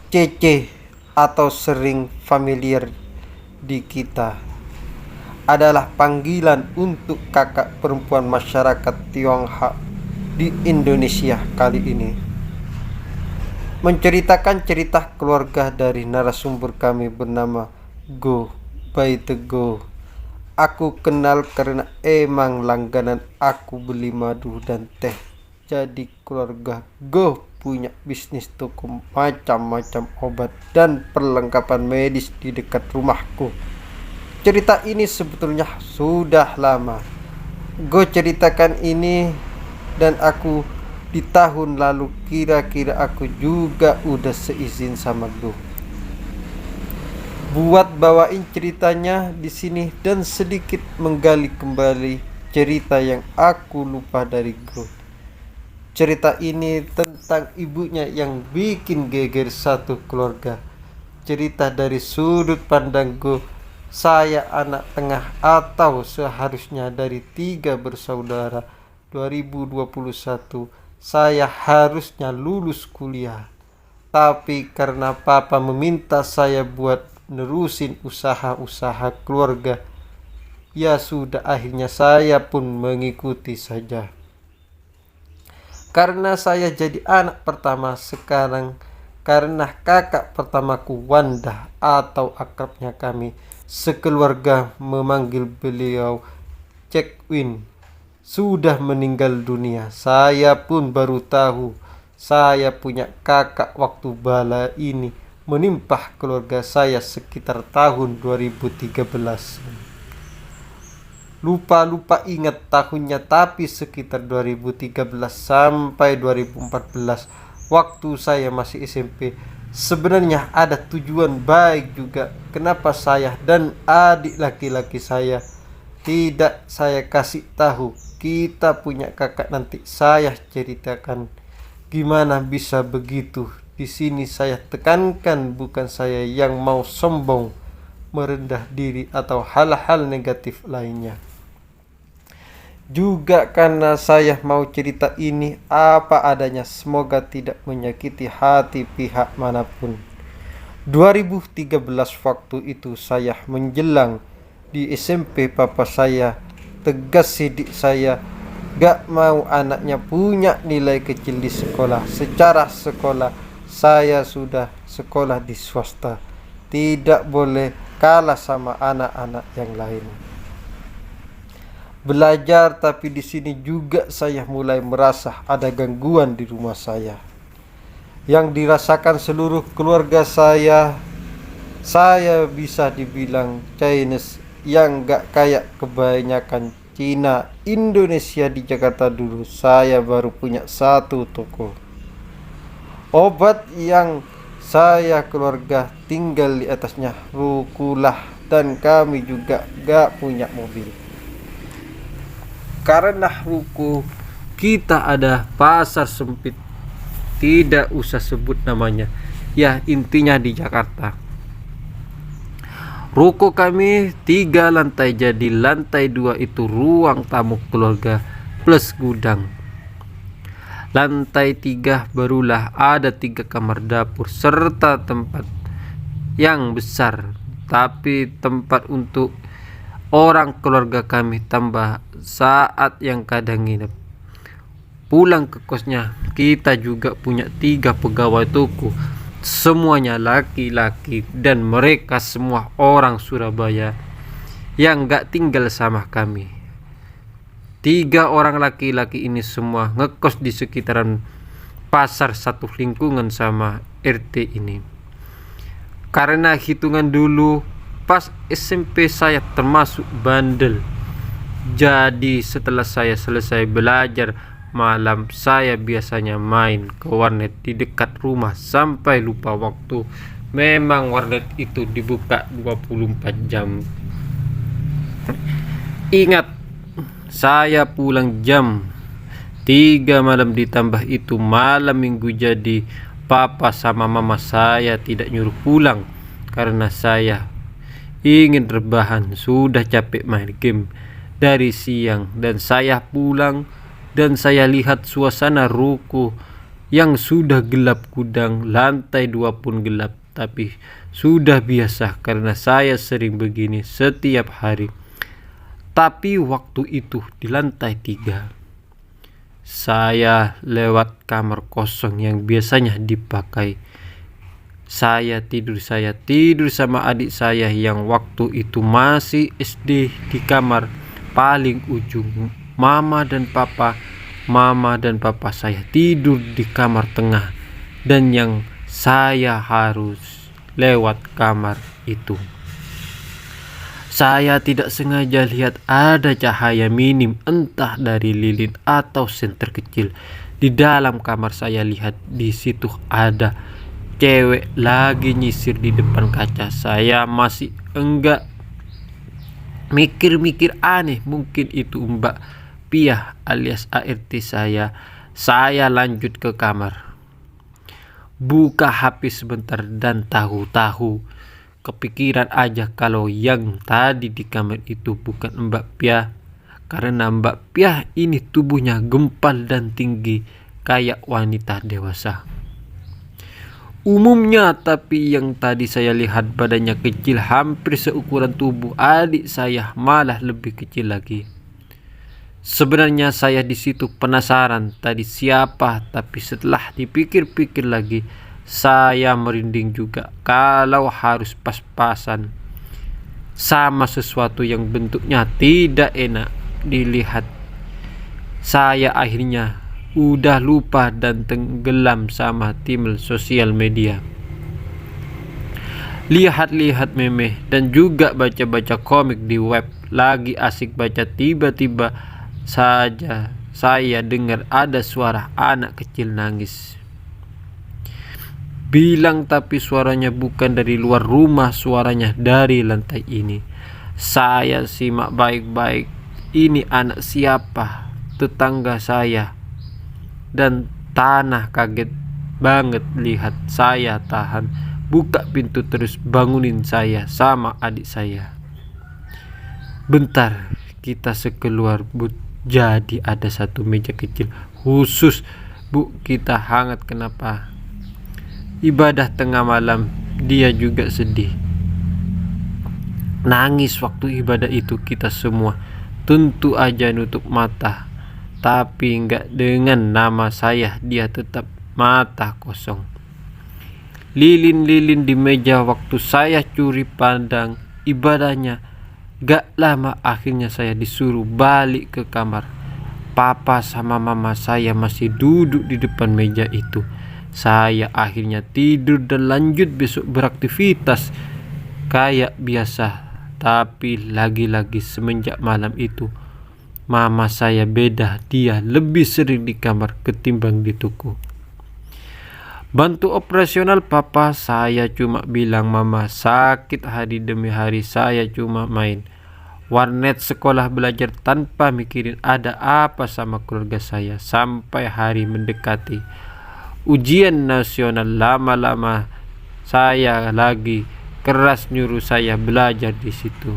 Cece atau sering familiar di kita adalah panggilan untuk kakak perempuan masyarakat Tionghoa di Indonesia kali ini. Menceritakan cerita keluarga dari narasumber kami bernama Go by the Go. Aku kenal karena emang langganan aku beli madu dan teh. Jadi keluarga Go punya bisnis toko macam-macam obat dan perlengkapan medis di dekat rumahku. Cerita ini sebetulnya sudah lama. Go ceritakan ini dan aku di tahun lalu, kira-kira aku juga udah seizin sama Go buat bawain ceritanya di sini dan sedikit menggali kembali cerita yang aku lupa dari Go. Cerita ini tentang ibunya yang bikin geger satu keluarga. Cerita dari sudut pandang Go, saya anak tengah atau seharusnya dari 3 bersaudara. 2021 saya harusnya lulus kuliah, tapi karena papa meminta saya buat nerusin usaha-usaha keluarga, ya sudah, akhirnya saya pun mengikuti saja. Karena saya jadi anak pertama sekarang, karena kakak pertamaku Wanda atau akrabnya kami sekeluarga memanggil beliau Cek Win, sudah meninggal dunia. Saya pun baru tahu saya punya kakak waktu bala ini menimpa keluarga saya sekitar tahun 2013. Lupa ingat tahunnya, tapi sekitar 2013 sampai 2014 waktu saya masih SMP. Sebenarnya ada tujuan baik juga kenapa saya dan adik laki-laki saya tidak saya kasih tahu kita punya kakak. Nanti saya ceritakan gimana bisa begitu. Di sini saya tekankan bukan saya yang mau sombong, merendah diri atau hal-hal negatif lainnya. Juga karena saya mau cerita ini apa adanya, semoga tidak menyakiti hati pihak manapun. 2013 waktu itu saya menjelang di SMP, papa saya tegas sidik saya gak mau anaknya punya nilai kecil di sekolah. Secara sekolah saya sudah sekolah di swasta, tidak boleh kalah sama anak-anak yang lain. Belajar, tapi di sini juga saya mulai merasa ada gangguan di rumah saya yang dirasakan seluruh keluarga saya. Saya bisa dibilang Chinese yang gak kayak kebanyakan Cina. Indonesia di Jakarta dulu saya baru punya satu toko obat yang saya keluarga tinggal di atasnya rukulah, dan kami juga gak punya mobil. Karena ruko kita ada pasar sempit, tidak usah sebut namanya, ya intinya di Jakarta. Ruko kami 3 lantai, jadi lantai 2 itu ruang tamu keluarga plus gudang. Lantai 3 barulah ada 3 kamar dapur serta tempat yang besar, tapi tempat untuk orang keluarga kami tambah saat yang kadang nginep. Pulang ke kosnya kita juga punya 3 pegawai toko, semuanya laki-laki dan mereka semua orang Surabaya yang gak tinggal sama kami. 3 orang laki-laki ini semua ngekos di sekitaran pasar satu lingkungan sama RT ini. Karena hitungan dulu pas SMP saya termasuk bandel, jadi setelah saya selesai belajar malam saya biasanya main ke warnet di dekat rumah sampai lupa waktu. Memang warnet itu dibuka 24 jam. Ingat, saya pulang jam 3 malam, ditambah itu malam minggu, jadi papa sama mama saya tidak nyuruh pulang karena saya ingin rebahan, sudah capek main game dari siang. Dan saya pulang dan saya lihat suasana ruko yang sudah gelap gudang, lantai 2 pun gelap, tapi sudah biasa karena saya sering begini setiap hari. Tapi waktu itu di lantai 3, saya lewat kamar kosong yang biasanya dipakai. Saya tidur sama adik saya yang waktu itu masih SD di kamar paling ujung. Mama dan papa saya tidur di kamar tengah, dan yang saya harus lewat kamar itu. Saya tidak sengaja lihat ada cahaya minim, entah dari lilin atau senter kecil. Di dalam kamar saya lihat di situ ada cewek lagi nyisir di depan kaca. Saya masih enggak mikir-mikir aneh, mungkin itu Mbak Piah alias ART saya. Saya lanjut ke kamar, buka HP sebentar, dan tahu-tahu kepikiran aja kalau yang tadi di kamar itu bukan Mbak Piah, karena Mbak Piah ini tubuhnya gempal dan tinggi kayak wanita dewasa umumnya, tapi yang tadi saya lihat badannya kecil, hampir seukuran tubuh adik saya, malah lebih kecil lagi. Sebenarnya saya di situ penasaran tadi siapa, tapi setelah dipikir-pikir lagi, saya merinding juga kalau harus pas-pasan sama sesuatu yang bentuknya tidak enak dilihat. Saya akhirnya udah lupa dan tenggelam sama tim sosial media, lihat-lihat meme, dan juga baca-baca komik di web. Lagi asik baca, tiba-tiba saja saya dengar ada suara anak kecil nangis. Bilang tapi suaranya bukan dari luar rumah, suaranya dari lantai ini. Saya simak baik-baik, ini anak siapa? Tetangga saya. Dan tanah kaget banget lihat. Saya tahan, buka pintu terus bangunin saya sama adik saya. Bentar, kita sekeluar, Bu. Jadi ada satu meja kecil khusus, Bu, kita hangat. Kenapa? Ibadah tengah malam, dia juga sedih. Nangis waktu ibadah itu. Kita semua tentu aja nutup mata, tapi enggak dengan nama saya, dia tetap mata kosong. Lilin-lilin di meja waktu saya curi pandang ibadahnya. Gak lama akhirnya saya disuruh balik ke kamar. Papa sama mama saya masih duduk di depan meja itu. Saya akhirnya tidur dan lanjut besok beraktivitas kayak biasa. Tapi lagi-lagi semenjak malam itu, mama saya beda. Dia lebih sering di kamar ketimbang di toko. Bantu operasional papa saya cuma bilang mama sakit hari demi hari. Saya cuma main warnet, sekolah, belajar tanpa mikirin ada apa sama keluarga saya. Sampai hari mendekati ujian nasional, lama-lama saya lagi keras nyuruh saya belajar di situ.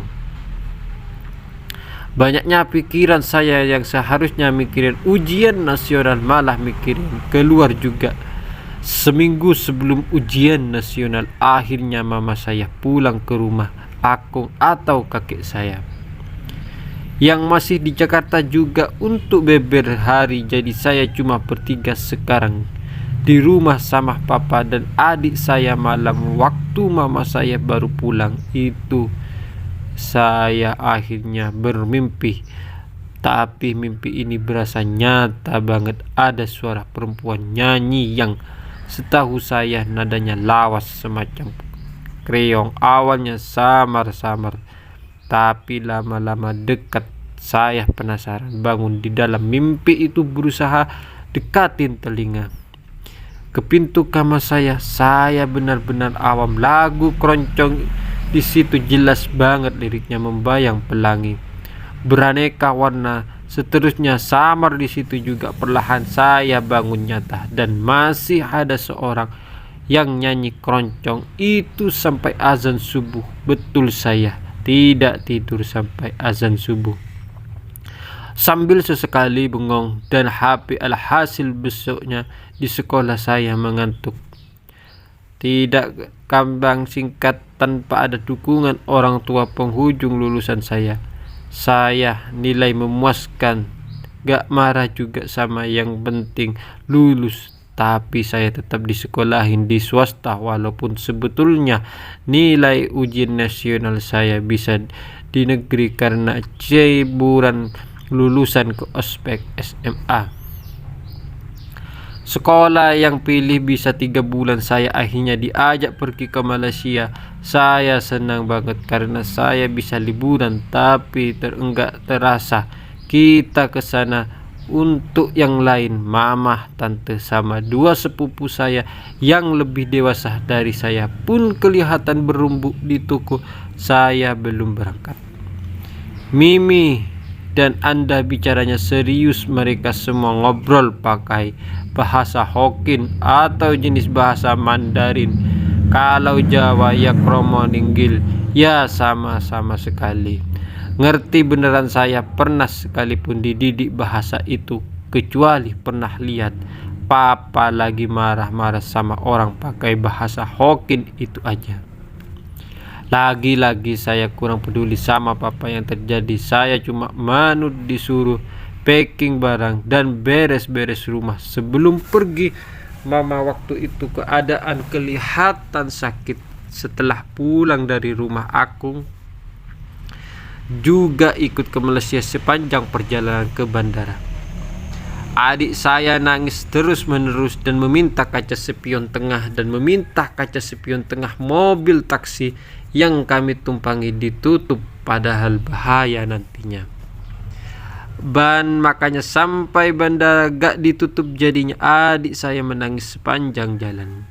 Banyaknya pikiran saya yang seharusnya mikirin ujian nasional malah mikirin keluar juga. Seminggu sebelum ujian nasional, akhirnya mama saya pulang ke rumah akung atau kakek saya yang masih di Jakarta juga untuk beber hari. Jadi saya cuma bertiga sekarang di rumah sama papa dan adik saya. Malam waktu mama saya baru pulang itu, saya akhirnya bermimpi. Tapi mimpi ini berasa nyata banget. Ada suara perempuan nyanyi yang setahu saya nadanya lawas semacam kreong. Awalnya samar-samar, tapi lama-lama dekat. Saya penasaran, bangun di dalam mimpi itu, berusaha dekatin telinga ke pintu kamar saya. Saya benar-benar awam. Lagu keroncong di situ jelas banget, liriknya membayang pelangi beraneka warna. Seterusnya samar di situ juga. Perlahan saya bangun nyata dan masih ada seorang yang nyanyi keroncong itu sampai azan subuh. Betul, saya tidak tidur sampai azan subuh. Sambil sesekali bengong dan HP. Alhasil besoknya di sekolah saya mengantuk. Tidak kambang singkat, tanpa ada dukungan orang tua penghujung lulusan saya. Saya nilai memuaskan, gak marah juga sama, yang penting lulus. Tapi saya tetap disekolahin di swasta, walaupun sebetulnya nilai ujian nasional saya bisa di negeri karena ceburan lulusan ke ospek SMA. Sekolah yang pilih bisa 3 bulan, saya akhirnya diajak pergi ke Malaysia. Saya senang banget karena saya bisa liburan, tapi enggak terasa kita ke sana untuk yang lain. Mama, tante, sama 2 sepupu saya yang lebih dewasa dari saya pun kelihatan berumbuk di toko. Saya belum berangkat. Mimi dan Anda bicaranya serius, mereka semua ngobrol pakai bahasa Hokkien atau jenis bahasa Mandarin. Kalau Jawa ya kromo ninggil, ya sama-sama sekali. Ngerti beneran saya pernah sekalipun dididik bahasa itu, kecuali pernah lihat papa lagi marah-marah sama orang pakai bahasa Hokkien itu aja. Lagi-lagi saya kurang peduli sama apa yang terjadi. Saya cuma manut disuruh packing barang dan beres-beres rumah sebelum pergi. Mama waktu itu keadaan kelihatan sakit. Setelah pulang dari rumah, aku juga ikut ke Malaysia sepanjang perjalanan ke bandara. Adik saya nangis terus-menerus dan meminta kaca spion tengah mobil taksi yang kami tumpangi ditutup, padahal bahaya nantinya. Makanya sampai bandara gak ditutup, jadinya adik saya menangis sepanjang jalan.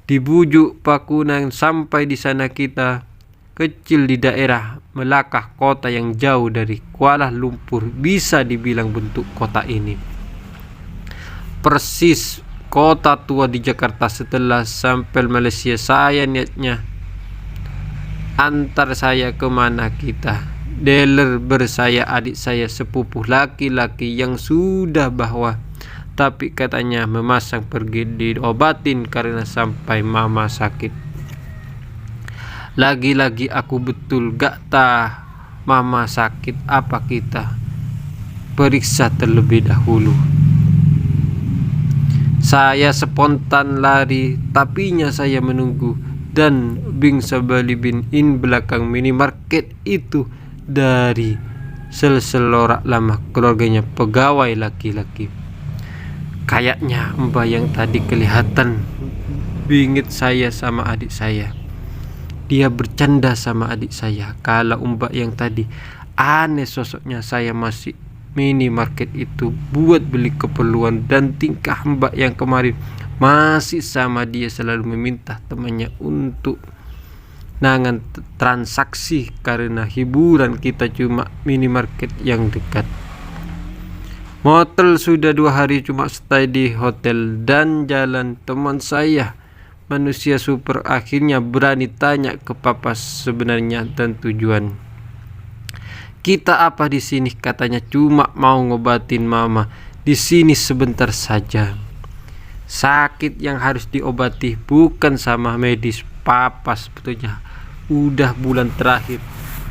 Dibujuk Pak Kunang sampai di sana. Kita kecil di daerah Melaka, kota yang jauh dari Kuala Lumpur, bisa dibilang bentuk kota ini persis kota tua di Jakarta. Setelah sampai Malaysia, saya niatnya antar saya kemana kita. Dealer bersaya adik saya sepupu laki-laki yang sudah bahwa, tapi katanya memasang pergi diobatin karena sampai mama sakit. Lagi-lagi aku betul gak tah mama sakit apa, kita periksa terlebih dahulu. Saya spontan lari, tapinya saya menunggu dan bing sabali bin in belakang minimarket itu dari selorak lama keluarganya pegawai laki-laki. Kayaknya mbak yang tadi kelihatan bingit saya sama adik saya. Dia bercanda sama adik saya kalau mbak yang tadi aneh sosoknya. Saya masih minimarket itu buat beli keperluan, dan tingkah mbak yang kemarin masih sama. Dia selalu meminta temannya untuk nangan transaksi karena hiburan kita cuma minimarket yang dekat. Motel sudah 2 hari cuma stay di hotel dan jalan. Teman saya manusia super akhirnya berani tanya ke papa sebenarnya dan tujuan kita apa di sini. Katanya cuma mau ngobatin mama di sini sebentar saja. Sakit yang harus diobati bukan sama medis. Papa sebetulnya udah bulan terakhir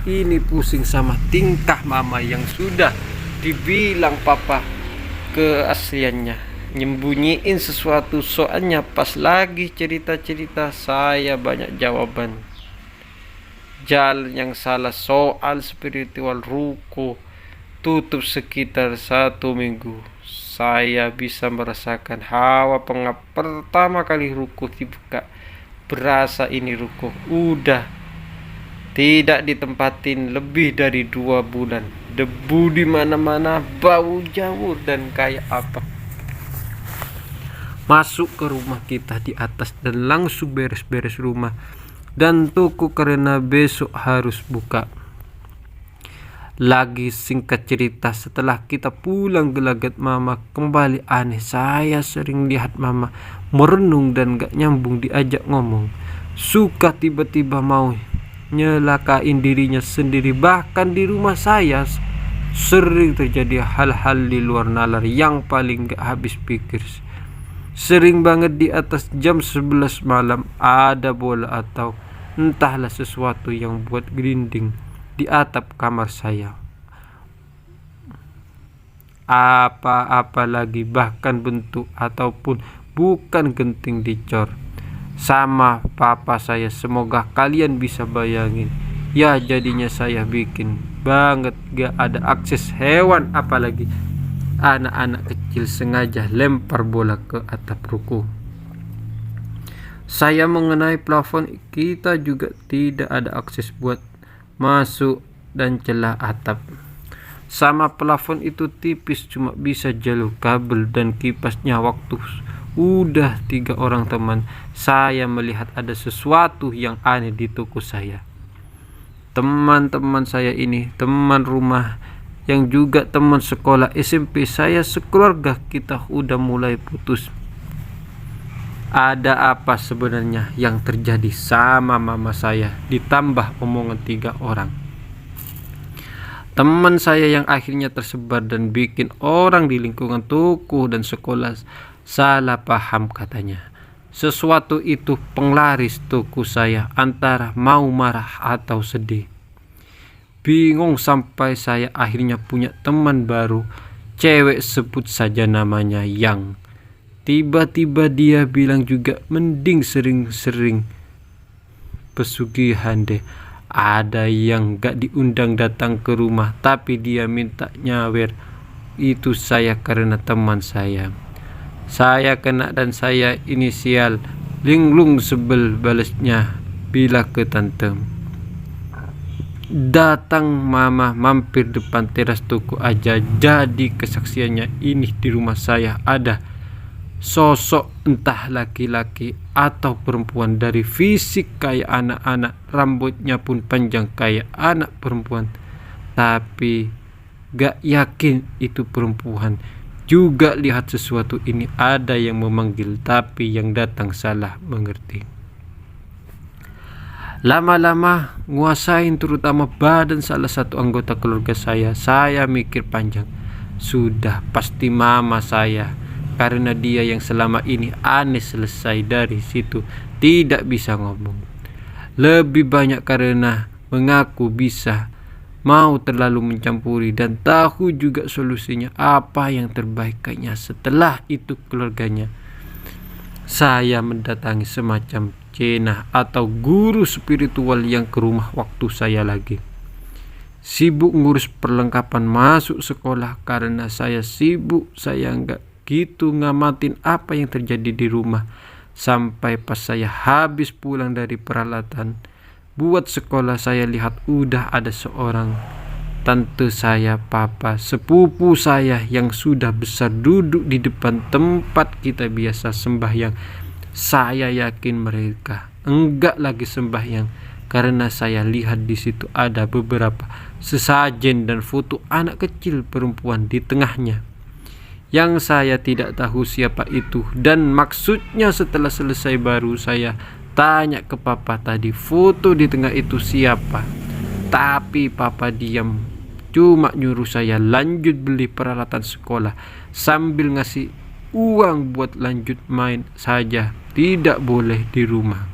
ini pusing sama tingkah mama yang sudah dibilang papa keasliannya. Nyembunyiin sesuatu, soalnya pas lagi cerita-cerita saya banyak jawaban. Jalan yang salah soal spiritual, ruko tutup sekitar 1 minggu. Saya bisa merasakan hawa pengap pertama kali ruko dibuka. Berasa ini ruko udah tidak ditempatin lebih dari 2 bulan. Debu di mana-mana, bau jamur dan kayak apa. Masuk ke rumah kita di atas dan langsung beres-beres rumah dan toko karena besok harus buka lagi. Singkat cerita, setelah kita pulang gelagat mama kembali aneh. Saya sering lihat mama merenung dan gak nyambung diajak ngomong. Suka tiba-tiba mau nyelakain dirinya sendiri. Bahkan di rumah saya sering terjadi hal-hal di luar nalar yang paling gak habis pikir. Sering banget di atas jam 11 malam ada bola atau entahlah sesuatu yang buat gelinding di atap kamar saya. Apa-apa lagi, bahkan bentuk ataupun bukan genting dicor sama papa saya. Semoga kalian bisa bayangin. Ya jadinya saya bikin banget gak ada akses hewan, apalagi anak-anak kecil sengaja lempar bola ke atap ruko. Saya mengenai plafon, kita juga tidak ada akses buat masuk dan celah atap. Sama plafon itu tipis, cuma bisa jalur kabel dan kipasnya. Waktu udah 3 orang teman saya melihat ada sesuatu yang aneh di toko saya. Teman-teman saya ini teman rumah yang juga teman sekolah SMP saya sekeluarga, kita udah mulai putus. Ada apa sebenarnya yang terjadi sama mama saya, ditambah omongan 3 orang teman saya yang akhirnya tersebar dan bikin orang di lingkungan toko dan sekolah salah paham katanya. Sesuatu itu penglaris toko saya, antara mau marah atau sedih. Bingung sampai saya akhirnya punya teman baru, cewek, sebut saja namanya Yang. Tiba-tiba dia bilang juga mending sering-sering pesugihan deh. Ada yang gak diundang datang ke rumah tapi dia minta nyawer. Itu saya karena teman saya kena dan saya inisial linglung, sebel balesnya bila ke tante. Datang mama mampir depan teras toko aja jadi kesaksiannya. Ini di rumah saya ada sosok entah laki-laki atau perempuan, dari fisik kayak anak-anak, rambutnya pun panjang kayak anak perempuan, tapi gak yakin itu perempuan. Juga lihat sesuatu ini, ada yang memanggil tapi yang datang salah mengerti. Lama-lama nguasain terutama badan salah satu anggota keluarga saya. Saya mikir panjang, sudah pasti mama saya, karena dia yang selama ini aneh. Selesai dari situ tidak bisa ngomong. Lebih banyak karena mengaku bisa, mau terlalu mencampuri dan tahu juga solusinya apa yang terbaik kayaknya. Setelah itu keluarganya saya mendatangi semacam cenah atau guru spiritual yang ke rumah waktu saya lagi sibuk ngurus perlengkapan masuk sekolah. Karena saya sibuk, saya nggak gitu ngamatin apa yang terjadi di rumah. Sampai pas saya habis pulang dari peralatan buat sekolah, saya lihat udah ada seorang tante saya, papa sepupu saya yang sudah besar duduk di depan tempat kita biasa sembahyang. Saya yakin mereka enggak lagi sembahyang karena saya lihat di situ ada beberapa sesajen dan foto anak kecil perempuan di tengahnya. Yang saya tidak tahu siapa itu dan maksudnya. Setelah selesai baru saya tanya ke papa tadi foto di tengah itu siapa. Tapi papa diam, cuma nyuruh saya lanjut beli peralatan sekolah sambil ngasih uang buat lanjut main saja, tidak boleh di rumah.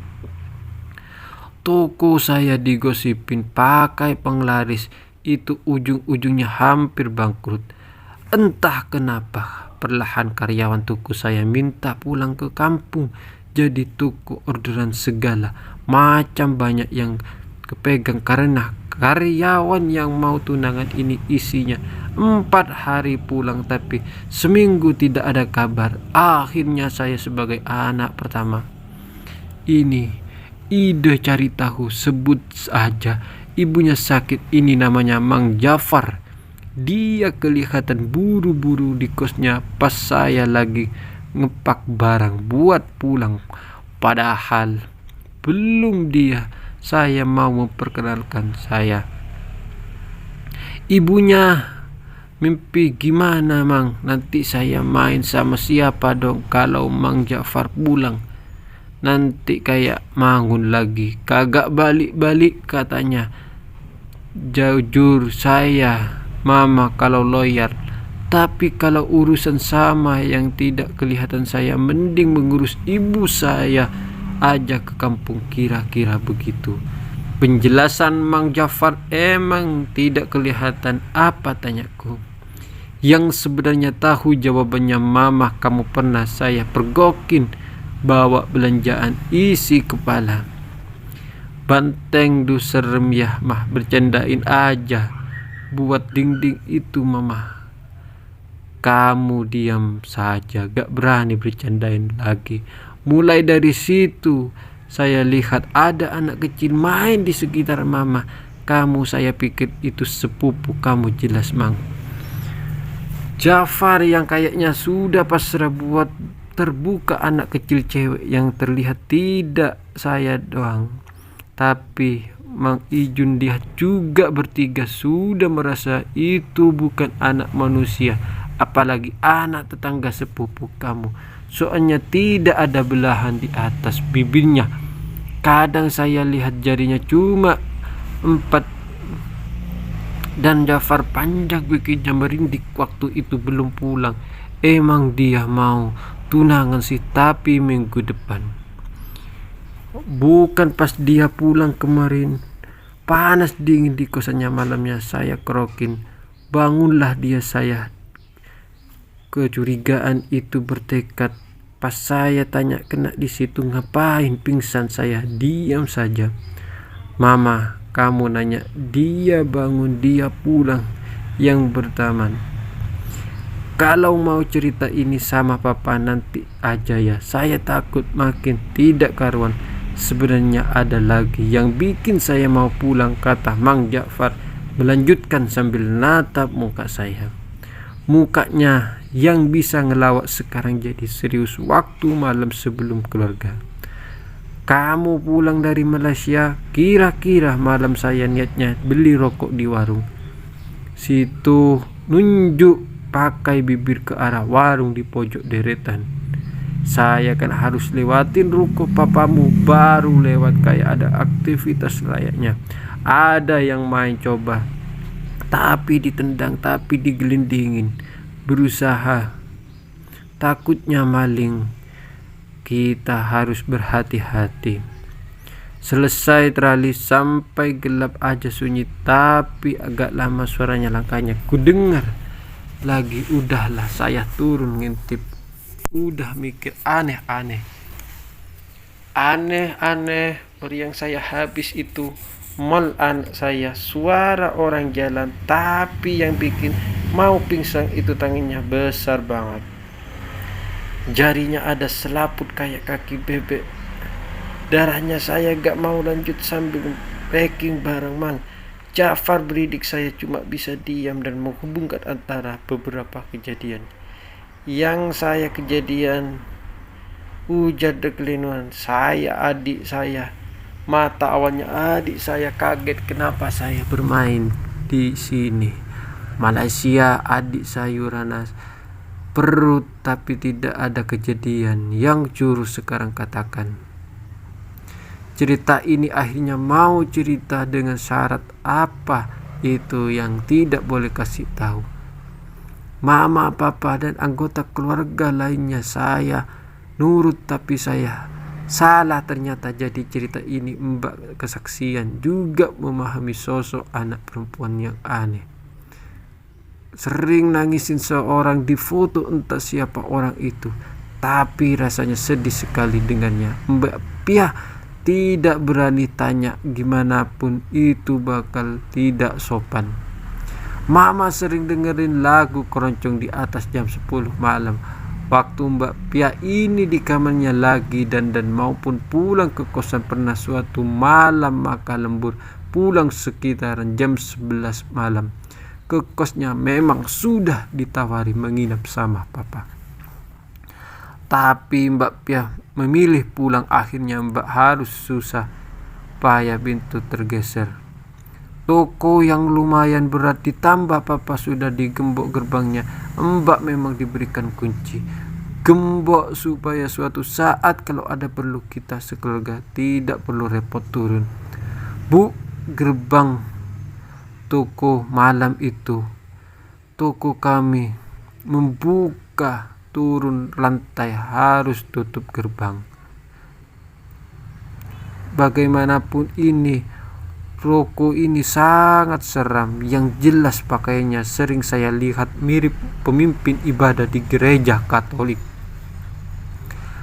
Toko saya digosipin pakai penglaris, itu ujung-ujungnya hampir bangkrut. Entah kenapa perlahan karyawan toko saya minta pulang ke kampung. Jadi toko orderan segala macam banyak yang kepegang karena karyawan yang mau tunangan ini isinya 4 hari pulang tapi seminggu tidak ada kabar. Akhirnya saya sebagai anak pertama ini ide cari tahu, sebut saja ibunya sakit, ini namanya Mang Jafar. Dia kelihatan buru-buru di kosnya pas saya lagi ngepak barang buat pulang. Padahal belum dia saya mau memperkenalkan saya. Ibunya mimpi, gimana Mang, nanti saya main sama siapa dong kalau Mang Jafar pulang? Nanti kayak Mangun lagi, kagak balik-balik katanya. Jujur saya, mama kalau loyal Tapi kalau urusan sama yang tidak kelihatan, saya mending mengurus ibu saya aja ke kampung, kira-kira begitu. Penjelasan Mang Jafar emang tidak kelihatan apa, tanyaku. Yang sebenarnya tahu jawabannya, mama kamu pernah saya pergokin bawa belanjaan isi kepala. Banteng du serem ya mah, bercandain aja. Buat dinding itu mama. Kamu diam saja, gak berani bercandain lagi. Mulai dari situ saya lihat ada anak kecil main di sekitar mama. Kamu saya pikir itu sepupu kamu, jelas Mang Jafar yang kayaknya sudah pasrah buat terbuka anak kecil cewek yang terlihat tidak saya doang, tapi Mang Ijun dia juga bertiga sudah merasa itu bukan anak manusia, apalagi anak tetangga sepupu kamu. Soalnya tidak ada belahan di atas bibirnya. Kadang saya lihat jarinya cuma 4 dan Jafar panjang bikinnya merinding. Waktu itu belum pulang. Emang dia mau tunangan sih, tapi minggu depan. Bukan pas dia pulang kemarin. Panas dingin di kosannya, malamnya saya kerokin. Bangunlah dia, saya kecurigaan itu bertekad. Pas saya tanya kena di situ ngapain pingsan, saya diam saja. Mama kamu nanya, dia bangun, dia pulang yang bertaman. Kalau mau cerita ini sama papa nanti aja ya, saya takut makin tidak karuan. Sebenarnya ada lagi yang bikin saya mau pulang, kata Mang Jafar melanjutkan sambil natap muka saya. Mukanya yang bisa ngelawak sekarang jadi serius waktu malam sebelum keluarga. Kamu pulang dari Malaysia, kira-kira malam saya niatnya beli rokok di warung. Situ nunjuk pakai bibir ke arah warung di pojok deretan. Saya kan harus lewatin ruko papamu baru lewat, kayak ada aktivitas layaknya. Ada yang main coba, tapi ditendang, tapi digelindingin. Berusaha, takutnya maling. Kita harus berhati-hati. Selesai trali sampai gelap aja sunyi, tapi agak lama suaranya langkahnya ku dengar lagi. Udahlah saya turun ngintip. Udah mikir aneh-aneh yang saya habis itu mal anak saya, suara orang jalan, tapi yang bikin mau pingsan itu tangannya besar banget. Jarinya ada selaput kayak kaki bebek. Darahnya saya gak mau lanjut sambil packing barang Mang Jafar beridik. Saya cuma bisa diam dan menghubungkan antara beberapa kejadian. Yang saya kejadian ujar dekelinuan saya, adik saya. Mata awalnya adik saya kaget kenapa saya bermain di sini. Malaysia adik sayuranas perut, tapi tidak ada kejadian yang curus sekarang katakan. Cerita ini akhirnya mau cerita dengan syarat apa itu yang tidak boleh kasih tahu mama, papa, dan anggota keluarga lainnya. Saya nurut, tapi saya salah ternyata. Jadi cerita ini mbak kesaksian juga memahami sosok anak perempuan yang aneh. Sering nangisin seorang di foto, entah siapa orang itu, tapi rasanya sedih sekali dengannya. Mbak Pia tidak berani tanya, gimana pun itu bakal tidak sopan. Mama sering dengerin lagu keroncong di atas jam 10 malam. Waktu Mbak Pia ini di kamarnya lagi dandan maupun pulang ke kosan. Pernah suatu malam maka lembur pulang sekitaran jam 11 malam. Ke kosnya memang sudah ditawari menginap sama papa, tapi Mbak Pia memilih pulang. Akhirnya Mbak harus susah payah pintu tergeser. Toko yang lumayan berat ditambah papa sudah digembok gerbangnya. Mbak memang diberikan kunci gembok supaya suatu saat kalau ada perlu kita sekeluarga tidak perlu repot turun. Bu, gerbang toko malam itu toko kami membuka turun lantai harus tutup gerbang. Bagaimanapun ini, rokok ini sangat seram. Yang jelas pakaiannya sering saya lihat mirip pemimpin ibadah di gereja Katolik.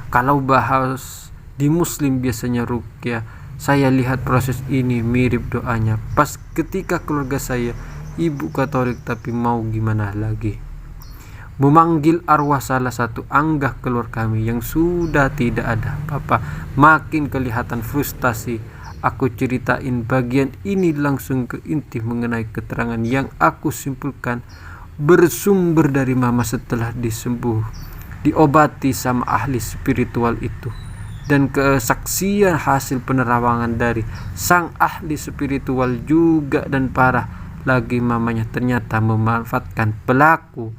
Kalau bahas di Muslim biasanya ruqyah, saya lihat proses ini mirip doanya. Pas ketika keluarga saya ibu Katolik, tapi mau gimana lagi, memanggil arwah salah satu anggah keluar kami yang sudah tidak ada. Papa makin kelihatan frustasi. Aku ceritain bagian ini langsung ke inti mengenai keterangan yang aku simpulkan bersumber dari mama setelah diobati sama ahli spiritual itu, dan kesaksian hasil penerawangan dari sang ahli spiritual juga. Dan parah lagi, mamanya ternyata memanfaatkan pelaku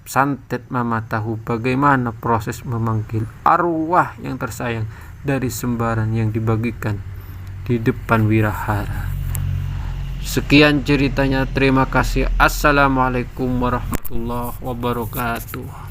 santet. Mama tahu bagaimana proses memanggil arwah yang tersayang dari sembaran yang dibagikan di depan wirahara. Sekian ceritanya, terima kasih. Assalamualaikum warahmatullahi wabarakatuh.